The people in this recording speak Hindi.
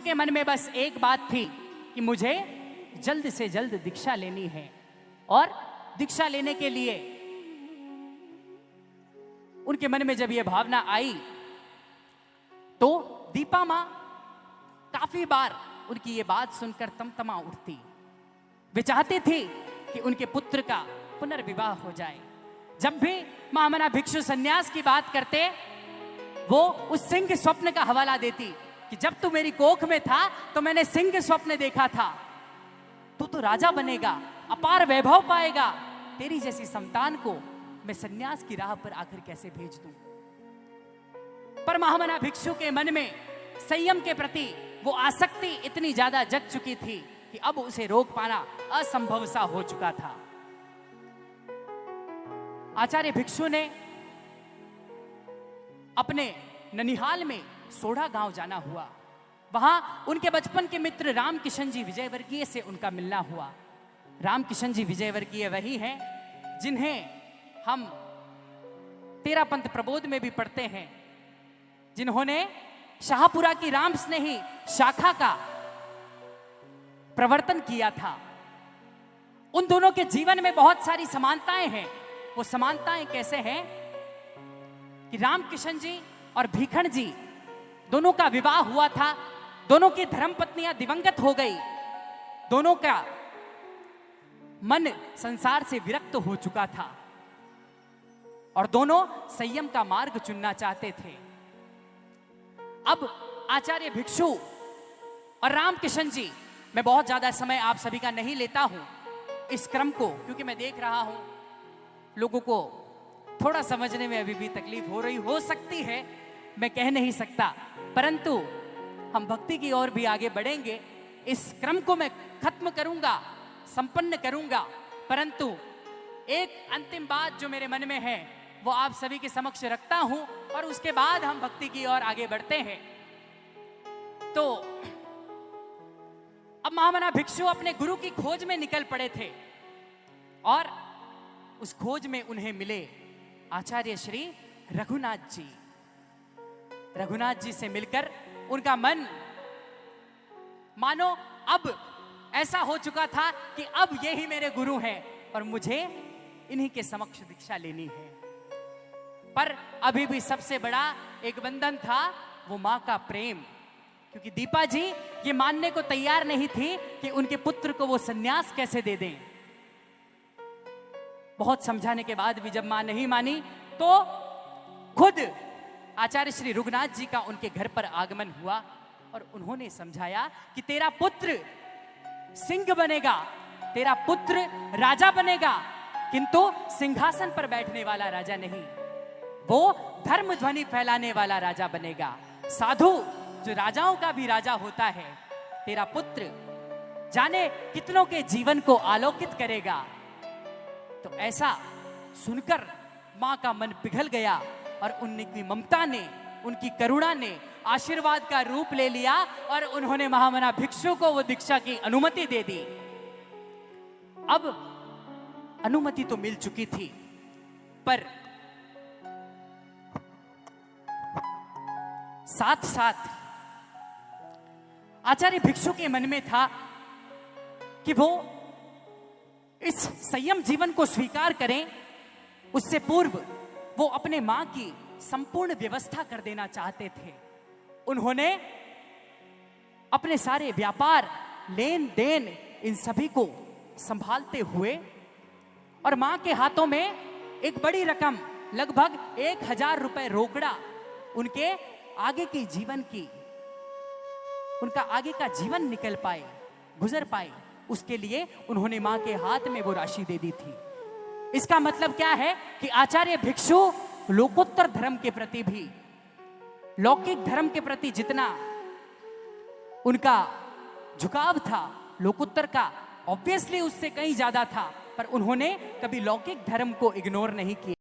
के मन में बस एक बात थी कि मुझे जल्द से जल्द दीक्षा लेनी है। और दीक्षा लेने के लिए उनके मन में जब यह भावना आई तो दीपा मां काफी बार उनकी ये बात सुनकर तमतमा उठती। वे चाहते थे कि उनके पुत्र का पुनर्विवाह हो जाए। जब भी महामना भिक्षु सन्यास की बात करते वो उस सिंह स्वप्न का हवाला देती कि जब तू मेरी कोख में था तो मैंने सिंह स्वप्न देखा था, तू तो राजा बनेगा, अपार वैभव पाएगा, तेरी जैसी संतान को मैं सन्यास की राह पर आकर कैसे भेज दूं। पर महामना भिक्षु के मन में संयम के प्रति वो आसक्ति इतनी ज्यादा जग चुकी थी कि अब उसे रोक पाना असंभव सा हो चुका था। आचार्य भिक्षु ने अपने ननिहाल में सोढ़ा गांव जाना हुआ। वहां उनके बचपन के मित्र रामकिशन जी विजयवर्गीय से उनका मिलना हुआ। रामकिशन जी विजयवर्गीय वही हैं जिन्हें हम तेरा पंथ प्रबोध में भी पढ़ते हैं, जिन्होंने शाहपुरा की राम स्नेही शाखा का प्रवर्तन किया था। उन दोनों के जीवन में बहुत सारी समानताएं हैं। वो समानताएं कैसे हैं कि रामकिशन जी और भीखण जी दोनों का विवाह हुआ था, दोनों की धर्मपत्नियां दिवंगत हो गई, दोनों का मन संसार से विरक्त हो चुका था और दोनों संयम का मार्ग चुनना चाहते थे। अब आचार्य भिक्षु और रामकिशन जी, मैं बहुत ज्यादा समय आप सभी का नहीं लेता हूं इस क्रम को, क्योंकि मैं देख रहा हूं लोगों को थोड़ा समझने में अभी भी तकलीफ हो रही हो सकती है, मैं कह नहीं सकता, परंतु हम भक्ति की ओर भी आगे बढ़ेंगे। इस क्रम को मैं खत्म करूंगा, संपन्न करूंगा, परंतु एक अंतिम बात जो मेरे मन में है वो आप सभी के समक्ष रखता हूं और उसके बाद हम भक्ति की ओर आगे बढ़ते हैं। तो अब महामना भिक्षु अपने गुरु की खोज में निकल पड़े थे और उस खोज में उन्हें मिले आचार्य श्री रघुनाथ जी। रघुनाथ जी से मिलकर उनका मन मानो अब ऐसा हो चुका था कि अब ये ही मेरे गुरु हैं और मुझे इन्हीं के समक्ष दीक्षा लेनी है। पर अभी भी सबसे बड़ा एक बंधन था, वो मां का प्रेम, क्योंकि दीपा जी ये मानने को तैयार नहीं थी कि उनके पुत्र को वो सन्यास कैसे दे दें। बहुत समझाने के बाद भी जब मां नहीं मानी तो खुद आचार्य श्री रघुनाथ जी का उनके घर पर आगमन हुआ और उन्होंने समझाया कि तेरा पुत्र सिंह बनेगा, तेरा पुत्र राजा बनेगा, किंतु सिंहासन पर बैठने वाला राजा नहीं, वो धर्म ध्वनि फैलाने वाला राजा बनेगा। साधु जो राजाओं का भी राजा होता है, तेरा पुत्र जाने कितनों के जीवन को आलोकित करेगा। तो ऐसा सुनकर मां का मन पिघल गया और उनकी ममता ने, उनकी करुणा ने आशीर्वाद का रूप ले लिया और उन्होंने महामना भिक्षु को वो दीक्षा की अनुमति दे दी। अब अनुमति तो मिल चुकी थी, पर साथ साथ आचार्य भिक्षु के मन में था कि वो इस संयम जीवन को स्वीकार करें, उससे पूर्व वो अपने मां की संपूर्ण व्यवस्था कर देना चाहते थे। उन्होंने अपने सारे व्यापार, लेन देन, इन सभी को संभालते हुए और मां के हाथों में एक बड़ी रकम लगभग 1000 रुपए रोकड़ा उनके आगे की जीवन की, उनका आगे का जीवन निकल पाए, गुजर पाए, उसके लिए उन्होंने मां के हाथ में वो राशि दे दी थी। इसका मतलब क्या है कि आचार्य भिक्षु लोकोत्तर धर्म के प्रति भी, लौकिक धर्म के प्रति जितना उनका झुकाव था, लोकोत्तर का ऑब्वियसली उससे कहीं ज्यादा था, पर उन्होंने कभी लौकिक धर्म को इग्नोर नहीं किया।